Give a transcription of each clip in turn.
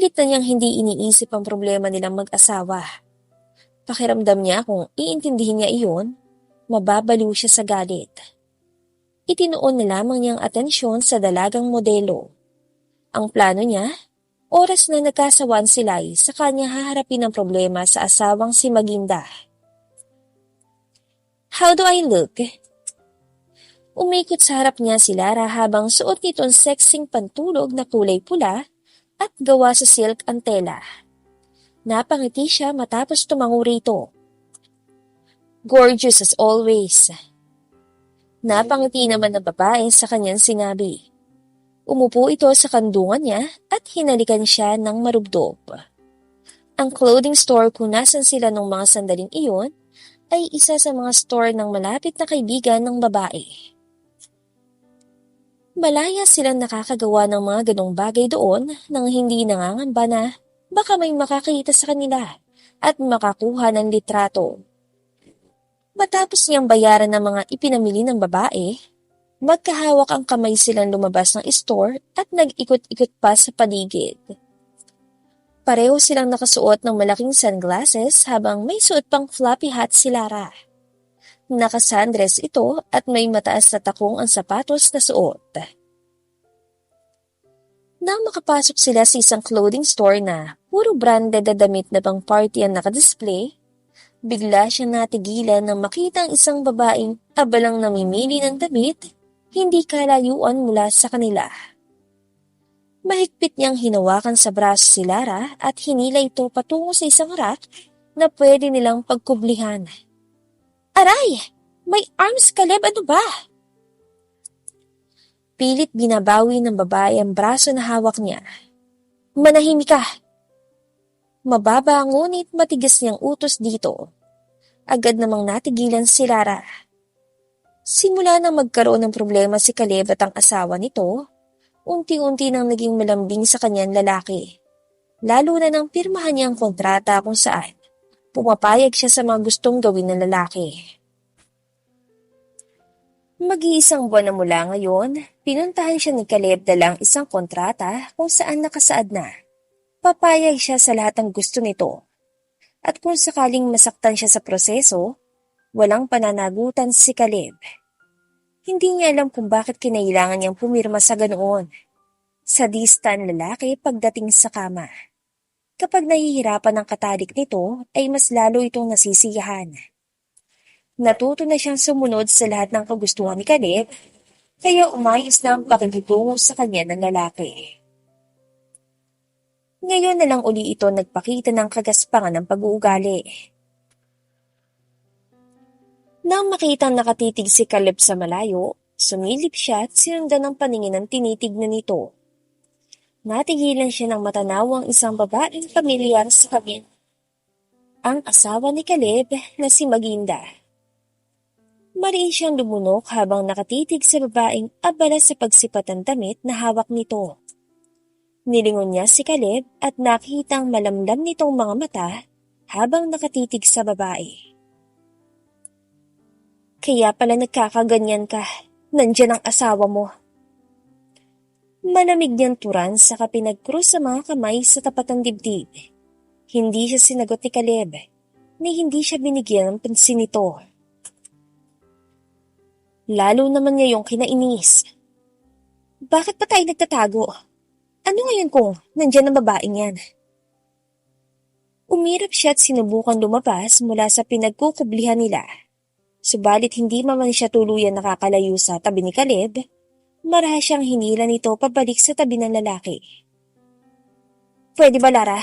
Pilit na niyang hindi iniisip ang problema nilang mag-asawa. Pakiramdam niya kung iintindihin niya iyon, mababaliw siya sa galit. Itinuon na lamang niyang atensyon sa dalagang modelo. Ang plano niya, oras na nagkasawan sila ay sa kanya haharapin ang problema sa asawang si Maginda. How do I look? Umikot sa harap niya si Lara habang suot nito ang sexing pantulog na kulay pula at gawa sa silk ang tela. Napangiti siya matapos tumango rito. Gorgeous as always. Napangiti naman ng babae sa kanyang sinabi. Umupo ito sa kandungan niya at hinalikan siya ng marubdob. Ang clothing store kung nasan sila nung mga sandaling iyon ay isa sa mga store ng malapit na kaibigan ng babae. Malaya silang nakakagawa ng mga ganong bagay doon nang hindi nangangamba na baka may makakita sa kanila at makakuha ng litrato. Matapos niyang bayaran ng mga ipinamili ng babae, magkahawak ang kamay silang lumabas ng store at nag-ikot-ikot pa sa paligid. Pareho silang nakasuot ng malaking sunglasses habang may suot pang floppy hat si Lara. Naka-sundress ito at may mataas na takong ang sapatos na suot. Nang makapasok sila sa isang clothing store na puro branded na damit na pang party ang nakadisplay, bigla siya natigilan nang makita ang isang babaeng abalang namimili ng damit, hindi kalayuan mula sa kanila. Mahigpit niyang hinawakan sa braso si Lara at hinila ito patungo sa isang rack na pwede nilang pagkublihan. Aray! May arms, Caleb, ano ba? Pilit binabawi ng babae ang braso na hawak niya. Manahimik ka! Mababa ngunit matigas niyang utos dito. Agad namang natigilan si Lara. Simula nang magkaroon ng problema si Caleb at ang asawa nito, unti-unti nang naging malambing sa kanyang lalaki. Lalo na nang pirmahan niya ang kontrata kung saan pumapayag siya sa mga gustong gawin ng lalaki. Mag-iisang buwan na mula ngayon, pinuntahan siya ni Caleb dalang isang kontrata kung saan nakasaad na. Papayag siya sa lahat ng gusto nito. At kung sakaling masaktan siya sa proseso, walang pananagutan si Caleb. Hindi niya alam kung bakit kinailangan niyang pumirma sa ganoon. Sadista ang lalaki pagdating sa kama. Kapag nahihirapan ang katalik nito, ay mas lalo itong nasisiyahan. Natuto na siyang sumunod sa lahat ng kagustuhan ni Caleb, kaya umayos na ang pakikitungo sa kanya ng lalaki. Ngayon na lang uli ito nagpakita ng kagaspangan ng pag-uugali. Nang makitang nakatitig si Caleb sa malayo, sumilip siya at sinundan ng paningin ng tinitignan nito. Natigilan siya ng matanaw ang isang babaeng pamilyar sa kanya. Ang asawa ni Caleb na si Maginda. Mariin siyang lumunok habang nakatitig sa babaeng abala sa pagsipat ng damit na hawak nito. Nilingon niya si Caleb at nakitang malamlam nitong mga mata habang nakatitig sa babae. Kaya pala nagkakaganyan ka, nandiyan ang asawa mo. Malamig niyang turan saka pinagkrus sa mga kamay sa tapat ng dibdib. Hindi siya sinagot ni Caleb, ni hindi siya binigyan ng pansin nito. Lalo naman ngayong kinainis. Bakit pa tayo nagtatago? Ano ngayon kung nandiyan ang babaeng yan? Umirap siya at sinubukan lumabas mula sa pinagkukublihan nila. Subalit hindi man siya tuluyan nakakalayo sa tabi ni Caleb, marahas siyang hinila nito pabalik sa tabi ng lalaki. Pwede ba, Lara?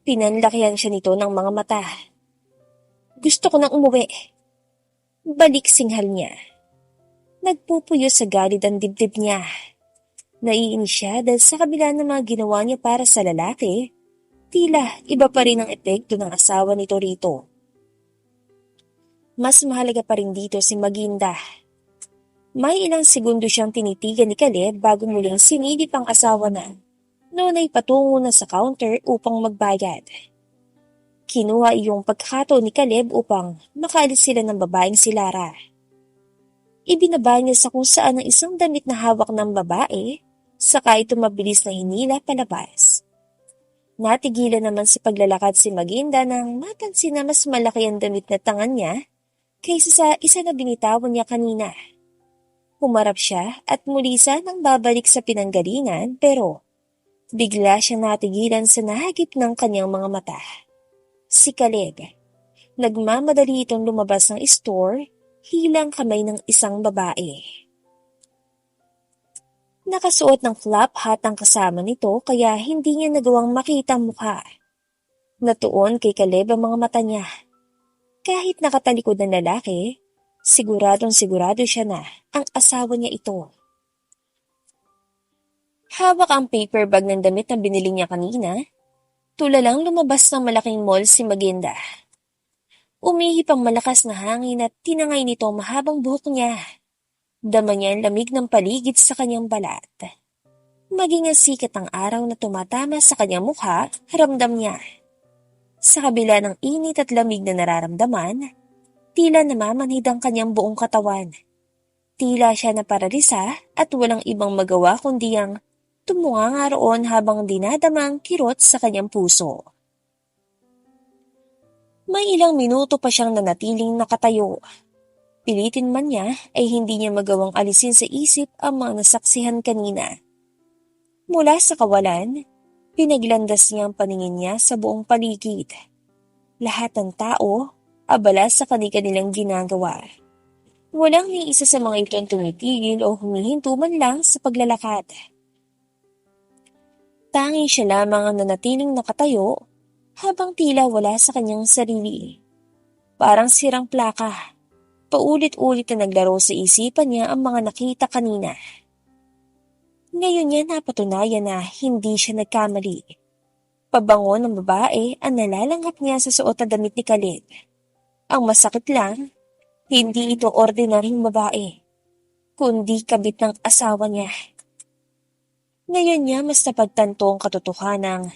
Pinanlakihan siya nito ng mga mata. Gusto ko nang umuwi. Balik singhal niya. Nagpupuyo sa galit ang dibdib niya. Naiinis siya dahil sa kabila ng mga ginawa niya para sa lalaki, tila iba pa rin ang epekto ng asawa nito rito. Mas mahalaga pa rin dito si Maginda. May ilang segundo siyang tinitigan ni Caleb bago muling sinilip ang asawa na. Noon ay patungo na sa counter upang magbayad. Kinuha iyong pagkakataon ni Caleb upang makaalis sila ng babaeng si Lara. Ibinaba niya sa kung saan ang isang damit na hawak ng babae, saka ito mabilis na hinila palabas. Natigilan naman sa paglalakad si Maginda nang mapansin na mas malaki ang damit na tangan niya kaysa sa isa na binitawan niya kanina. Humarap siya at muli sanang babalik sa pinanggalingan pero bigla siya natigilan sa nahagip ng kanyang mga mata. Si Caleb. Nagmamadali itong lumabas ng store, hilang kamay ng isang babae. Nakasuot ng flap hat ang kasama nito kaya hindi niya nagawang makita ang mukha. Natuon kay Caleb ang mga mata niya. Kahit nakatalikod ng lalaki, sigurado siya na ang asawa niya ito. Hawak ang paper bag ng damit na binili niya kanina. Tulalang lumabas ng malaking mall si Maginda. Umihip ang malakas na hangin at tinangay nito ang mahabang buhok niya. Dama niya ang lamig ng paligid sa kanyang balat. Maging ang sikat ng araw na tumatama sa kanyang mukha, ramdam niya. Sa kabila ng init at lamig na nararamdaman, tila namamanhid ang kanyang buong katawan. Tila siya naparalisa at walang ibang magawa kundi ang tumunga nga roon habang dinadamang kirot sa kanyang puso. May ilang minuto pa siyang nanatiling nakatayo. Pilitin man niya ay hindi niya magawang alisin sa isip ang mga nasaksihan kanina. Mula sa kawalan, pinaglandas niya ang paningin niya sa buong paligid. Lahat ng tao, abala sa kanilang ginagawa. Walang ni isa sa mga ito ang tumitigil o humihinto man lang sa paglalakad. Tanging siya lamang ang nanatiling nakatayo habang tila wala sa kanyang sarili. Parang sirang plaka. Paulit-ulit na naglaro sa isipan niya ang mga nakita kanina. Ngayon niya napatunayan na hindi siya nagkamali. Pabango ng babae ang nalalanghap niya sa suot na damit ni Caleb. Ang masakit lang, hindi ito ordinaryong babae, kundi kabit ng asawa niya. Ngayon niya mas napagtanto ang katotohanang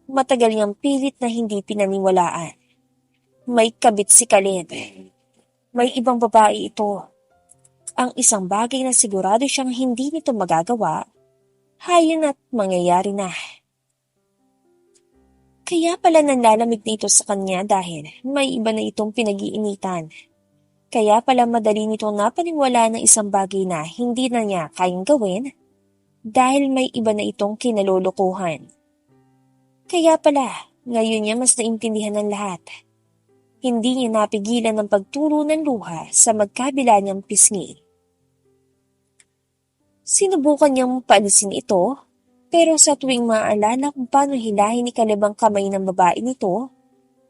matagal niyang pilit na hindi pinaniwalaan. May kabit si Caleb. May ibang babae ito. Ang isang bagay na sigurado siyang hindi nito magagawa, hayon at mangyayari na. Kaya pala nanlalamig na ito sa kanya dahil may iba na itong pinag-iinitan. Kaya pala madali nitong napaniwala ng isang bagay na hindi na niya kayang gawin dahil may iba na itong kinalulukuhan. Kaya pala, ngayon niya mas naintindihan ng lahat. Hindi niya napigilan ng pagturo ng luha sa magkabila niyang pisngi. Sinubukan niyang paalisin ito, pero sa tuwing maaalala kung paano hilahin ni Caleb ang kamay ng babae nito,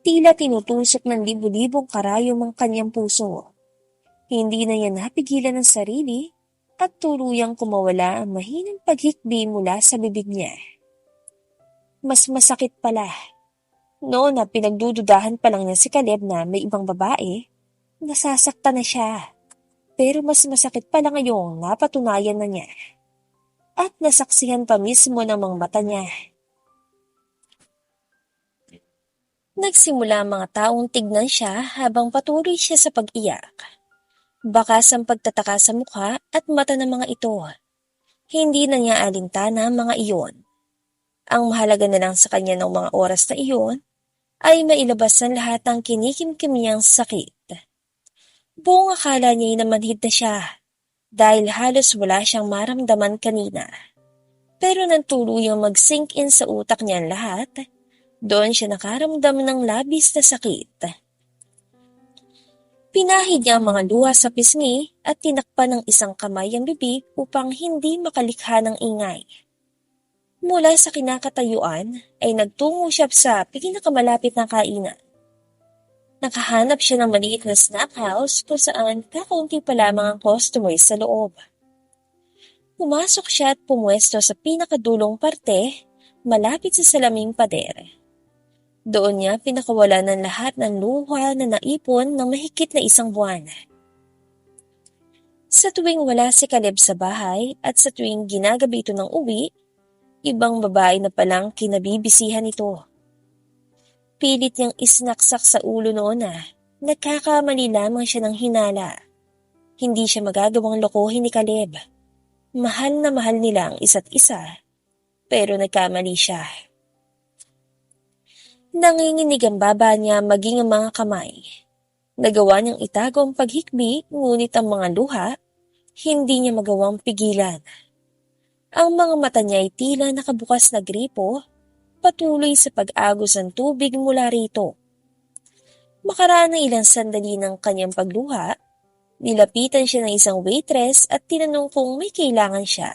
tila tinutusok ng libu-libong karayom ang kanyang puso. Hindi na niya napigilan ang sarili at tuluyang kumawala ang mahinang paghikbi mula sa bibig niya. Mas masakit pala. Noon na pinagdududahan pa lang niya si Caleb na may ibang babae, nasasaktan na siya. Pero mas masakit pala ngayong napatunayan na niya. At nasaksihan pa mismo ng mga mata niya. Nagsimula ang mga taong tignan siya habang patuloy siya sa pag-iyak. Bakas ang pagtataka sa mukha at mata ng mga ito. Hindi na niya alintana ang mga iyon. Ang mahalaga na lang sa kanya ng mga oras na iyon ay mailabas ng lahat ng kinikimkim niyang sakit. Buong akala niya ay namanhid na siya dahil halos wala siyang maramdaman kanina. Pero nang tuluyang mag-sink in sa utak niya ang lahat, doon siya nakaramdam ng labis na sakit. Pinahid niya ang mga luha sa pisngi at tinakpan ng isang kamay ang bibig upang hindi makalikha ng ingay. Mula sa kinakatayuan ay nagtungo siya sa pinakamalapit na kainan. Nakahanap siya ng maliit na snack house kung saan kakaunti pa lamang ang customers sa loob. Pumasok siya at pumwesto sa pinakadulong parte, malapit sa salaming pader. Doon niya pinakawala ng lahat ng luha na naipon ng mahigit na 1 buwan. Sa tuwing wala si Caleb sa bahay at sa tuwing ginagabi ito ng uwi, ibang babae na palang kinabibisihan ito. Pilit niyang isnaksak sa ulo noon na nagkakamali lamang siya ng hinala. Hindi siya magagawang lokohin ni Caleb. Mahal na mahal nila ang isa't isa, pero nagkamali siya. Nanginginig ang baba niya maging ang mga kamay. Nagawa niyang itago ang paghikbi, ngunit ang mga luha, hindi niya magawang pigilan. Ang mga mata niya ay tila nakabukas na gripo, patuloy sa pag-agos ng tubig mula rito. Makaraan ng ilang sandali ng kanyang pagluha, nilapitan siya ng isang waitress at tinanong kung may kailangan siya.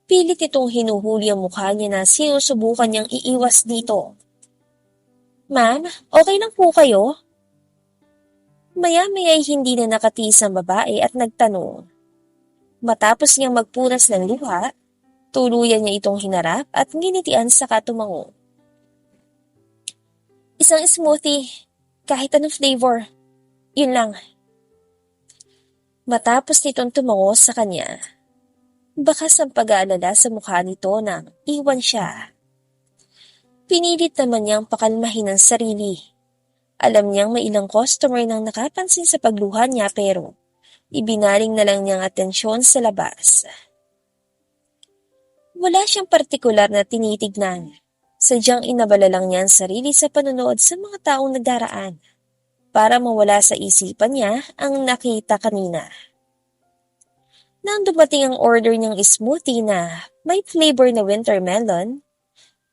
Pilit itong hinuhuli ang mukha niya na sinusubukan niyang iiwas dito. "Ma'am, okay lang po kayo?" Maya-maya ay hindi na nakatiis ang babae at nagtanong. Matapos niyang magpunas ng luha, tuluyan niya itong hinarap at nginitian sa tumango. "Isang smoothie, kahit anong flavor. Yun lang." Matapos nitong tumango sa kanya, bakas ang pag-aalala sa mukha nito nang iwan siya. Pinilit naman niyang pakalmahin ang sarili. Alam niyang may ilang customer nang nakapansin sa pagluha niya pero ibinaling na lang niyang atensyon sa labas. Wala siyang partikular na tinitignan. Sadyang inabala lang niya ang sarili sa panonood sa mga taong nagdaraan para mawala sa isipan niya ang nakita kanina. Nang dumating ang order niyang smoothie na may flavor na winter melon,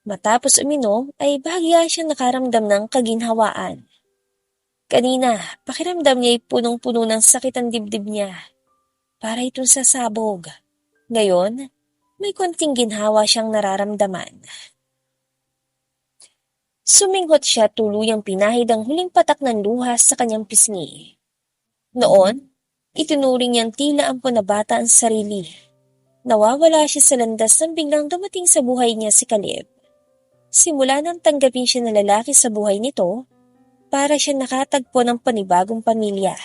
matapos uminom ay bahagya siyang nakaramdam ng kaginhawaan. Kanina, pakiramdam niya ay punong-puno ng sakit ang dibdib niya. Para itong sasabog. Ngayon, may konting ginhawa siyang nararamdaman. Suminghot siya, tuluyang pinahid ang huling patak ng luha sa kanyang pisngi. Noon, itinuring niyang tila ampon na bata ang sarili. Nawawala siya sa landas nang biglang dumating sa buhay niya si Caleb. Simula nang tanggapin siya na lalaki sa buhay nito, para siya nakatagpo ng panibagong pamilya.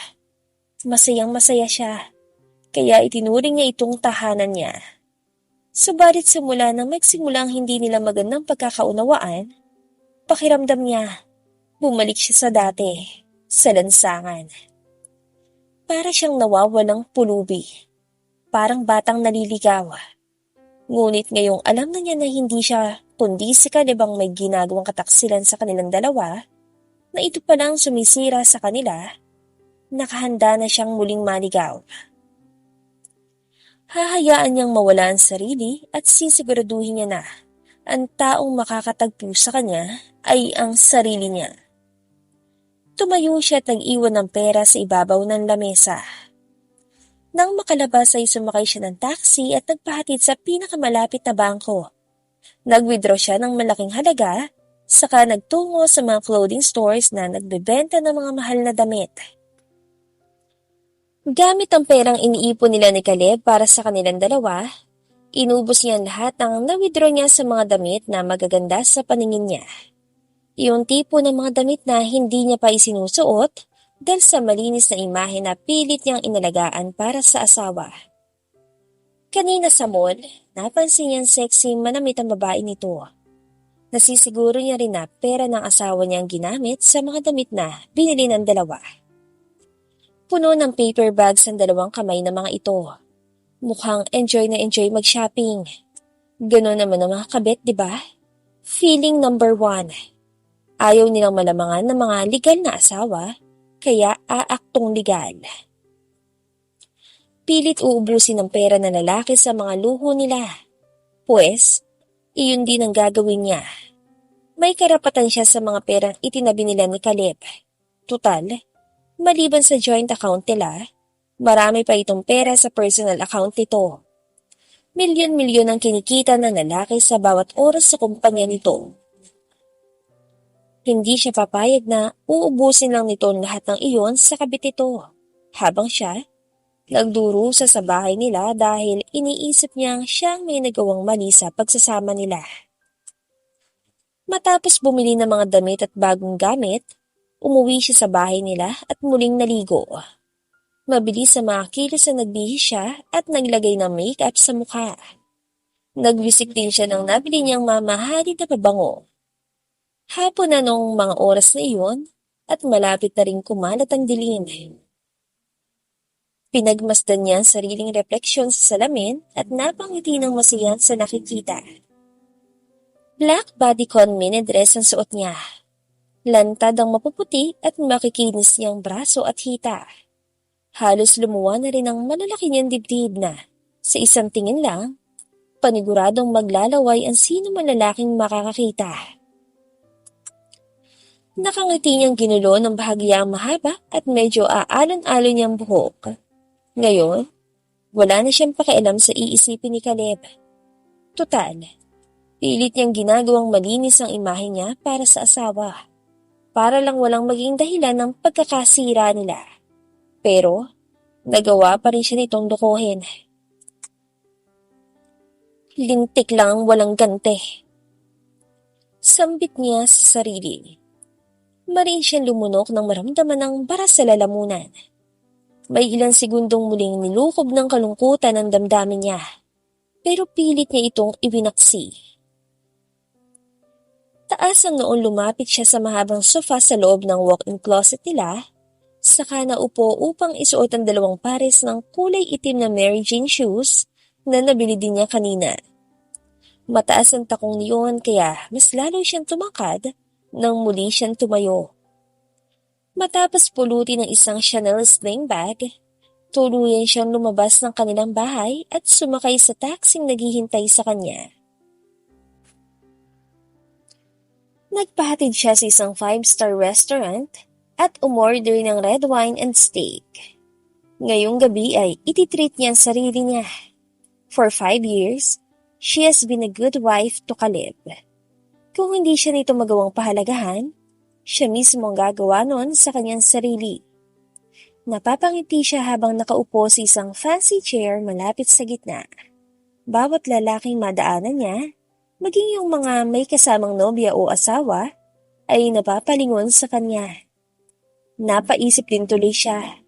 Masayang masaya siya, kaya itinuring niya itong tahanan niya. Subalit simula nang magsimulang hindi nila magandang pagkakaunawaan, pakiramdam niya, bumalik siya sa dati, sa lansangan. Para siyang nawawalang pulubi, parang batang naliligaw. Ngunit ngayong alam na niya na hindi siya kundi si Caleb ang may ginagawang kataksilan sa kanilang dalawa, na ito palang sumisira sa kanila, nakahanda na siyang muling maligaw. Hahayaan niyang mawala ang sarili at sisiguraduhin niya na ang taong makakatagpo sa kanya ay ang sarili niya. Tumayo siya at nag-iwan ng pera sa ibabaw ng lamesa. Nang makalabas ay sumakay siya ng taxi at nagpahatid sa pinakamalapit na bangko. Nag-withdraw siya ng malaking halaga, saka nagtungo sa mga clothing stores na nagbebenta ng mga mahal na damit. Gamit ang perang iniipon nila ni Caleb para sa kanilang dalawa, inubos niya lahat ng na-withdraw niya sa mga damit na magaganda sa paningin niya. Yung tipo ng mga damit na hindi niya pa isinusuot dahil sa malinis na imahe na pilit niyang inalagaan para sa asawa. Kanina sa mall, napansin niyang sexy manamit ang babae nito. Nasisiguro niya rin na pera ng asawa niyang ginamit sa mga damit na binili ng dalawa. Puno ng paper bags ang dalawang kamay ng mga ito. Mukhang enjoy na enjoy mag-shopping. Ganon naman ang mga kabit, di ba? Feeling number 1. Ayaw nilang malamangan ng mga legal na asawa, kaya aaktong legal. Pilit uubusin ng pera ng lalaki sa mga luho nila. Pues, iyon din ang gagawin niya. May karapatan siya sa mga perang itinabi nila ni Caleb. Tutal, maliban sa joint account nila, marami pa itong pera sa personal account nito. Milyon-milyon ang kinikita ng lalaki sa bawat oras sa kumpanya nito. Hindi siya papayag na uubusin lang nito lahat ng iyon sa kabit nito. Habang siya, nagdurusa sa bahay nila dahil iniisip niyang siyang may nagawang mali sa pagsasama nila. Matapos bumili ng mga damit at bagong gamit, umuwi siya sa bahay nila at muling naligo. Mabilis sa mga kilos na nagbihis siya at naglagay ng makeup sa mukha. Nagwisik din siya ng nabili niyang mamahalin na pabango. Hapon na noong mga oras na iyon at malapit na rin kumalat ang dilim. Pinagmasdan niya ang sariling refleksyon sa salamin at napangiti ng masiyan sa nakikita. Black bodycon mini dress ang suot niya. Lantad ang mapuputi at makikinis niyang braso at hita. Halos lumuwa na rin ang malalaki niyang dibdib na, sa isang tingin lang, paniguradong maglalaway ang sino man lalaking makakakita. Nakangiti niyang ginulo ng bahagyang mahaba at medyo aalon-alon niyang buhok. Ngayon, wala na siyang pakialam sa iisipin ni Caleb. Total, pilit niyang ginagawang malinis ang imahe niya para sa asawa. Para lang walang maging dahilan ng pagkakasira nila. Pero, nagawa pa rin siya nitong lukuhin. Lintik lang ang walang gante. Sambit niya sa sarili. Mariin siyang lumunok nang maramdaman ng baras sa lalamunan. May ilang segundong muling nilukob ng kalungkutan ang damdamin niya. Pero pilit niya itong ibinaksi. Taas ang noon lumapit siya sa mahabang sofa sa loob ng walk-in closet nila, saka naupo upang isuot ang 2 pares ng kulay itim na Mary Jane shoes na nabili din niya kanina. Mataas ang takong niyon kaya mas lalo siyang tumakad nang muli siyang tumayo. Matapos pulutin ng isang Chanel sling bag, tuluyan siyang lumabas ng kanilang bahay at sumakay sa taxing naghihintay sa kanya. Nagpahatid siya sa isang 5-star restaurant at umorder ng red wine and steak. Ngayong gabi ay ititreat niya ang sarili niya. For 5 years, she has been a good wife to Caleb. Kung hindi siya nito magawang pahalagahan, siya mismo ang gagawa nun sa kanyang sarili. Napapangiti siya habang nakaupo sa isang fancy chair malapit sa gitna. Bawat lalaking madaanan niya, maging yung mga may kasamang nobya o asawa, ay napapalingon sa kanya. Napaisip din tuloy siya.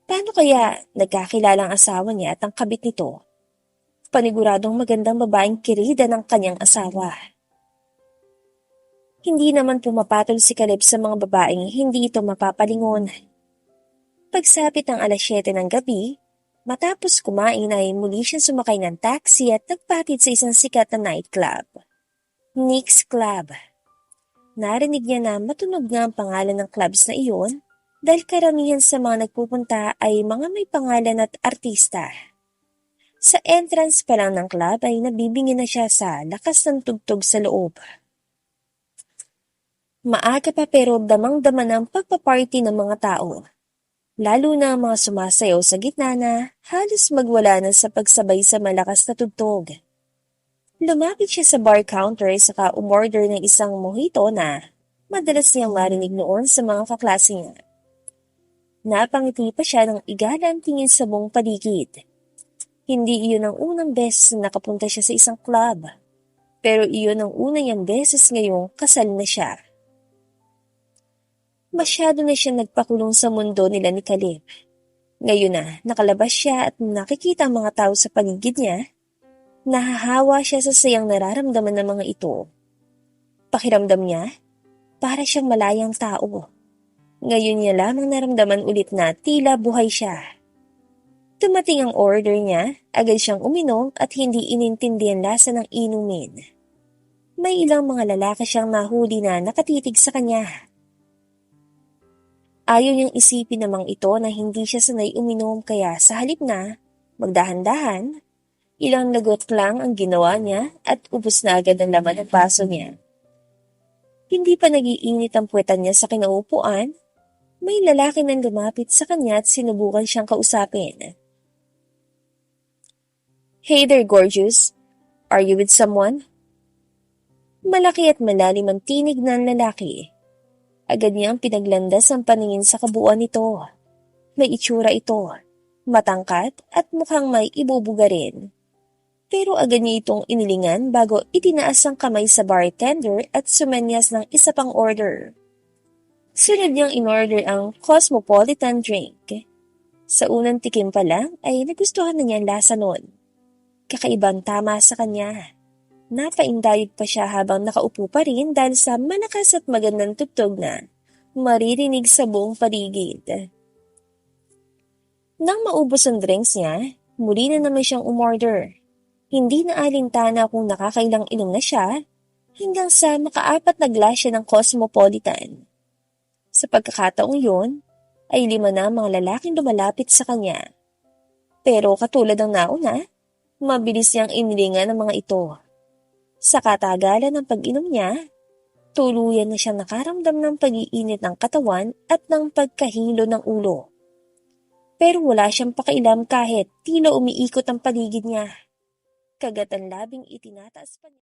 Paano kaya nagkakilalang asawa niya at ang kabit nito? Paniguradong magandang babaeng kirida ng kanyang asawa. Hindi naman pumapatol si Caleb sa mga babaeng hindi ito mapapalingon. Pagsapit ng 7:00 ng gabi, matapos kumain ay muli siyang sumakay ng taxi at nagpatid sa isang sikat na nightclub. Nick's Club. Narinig niya na matunog nga ang pangalan ng clubs na iyon dahil karamihan sa mga nagpupunta ay mga may pangalan at artista. Sa entrance pa lang ng club ay nabibingin na siya sa lakas ng tugtog sa loob. Maaga pa pero damang-dama ng pagpaparty ng mga tao. Lalo na ang mga sumasayaw sa gitna na halos magwala na sa pagsabay sa malakas na tugtog. Lumapit siya sa bar counter saka umorder ng isang mojito na madalas niyang marinig noon sa mga kaklase niya. Napangiti pa siya ng igalang tingin sa buong paligid. Hindi iyon ang unang beses na nakapunta siya sa isang club. Pero iyon ang una niyang beses ngayong kasal na siya. Masyado na siya nagpakulong sa mundo nila ni Caleb. Ngayon na, nakalabas siya at nakikita ang mga tao sa paligid niya, nahahawa siya sa sayang nararamdaman ng mga ito. Pakiramdam niya, para siyang malayang tao. Ngayon niya lamang naramdaman ulit na tila buhay siya. Dumating ang order niya, agad siyang uminom at hindi inintindi ang lasa ng inumin. May ilang mga lalaki siyang nahuli na nakatitig sa kanya. Ayaw niyang isipin namang ito na hindi siya sanay uminom kaya sa halip na magdahan-dahan, ilang lagot lang ang ginawa niya at ubos na agad ang laman ng baso niya. Hindi pa nagiinit ang puwetan niya sa kinaupuan, may lalaki nang lumapit sa kanya at sinubukan siyang kausapin. Hey there, gorgeous. Are you with someone? Malaki at malalim ang tinig ng lalaki. Agad niyang pinaglandas ang paningin sa kabuuan nito. May itsura ito, matangkad at mukhang may ibubuga rin. Pero agad niya itong inilingan bago itinaas ang kamay sa bartender at sumenyas ng isa pang order. Sunod niyang in-order ang cosmopolitan drink. Sa unang tikim pa lang ay nagustuhan na niya ang lasa nun. Kakaibang tama sa kanya. Napaindayog pa siya habang nakaupo pa rin dahil sa malakas at magandang tugtog na maririnig sa buong paligid. Nang maubos ang drinks niya, muli na naman siyang umorder. Hindi na alintana kung nakakailang inom na siya, hanggang sa makaapat na glass siya ng Cosmopolitan. Sa pagkakataong yun, ay 5 na ang mga lalaking lumalapit sa kanya. Pero katulad ng nauna, mabilis niyang inilingan ng mga ito. Sa katagalan ng pag-inom niya, tuluyan na siyang nakaramdam ng pag-iinit ng katawan at ng pagkahilo ng ulo. Pero wala siyang pakialam kahit tila umiikot ang paligid niya. Kagat ang labing itinataas pa niya.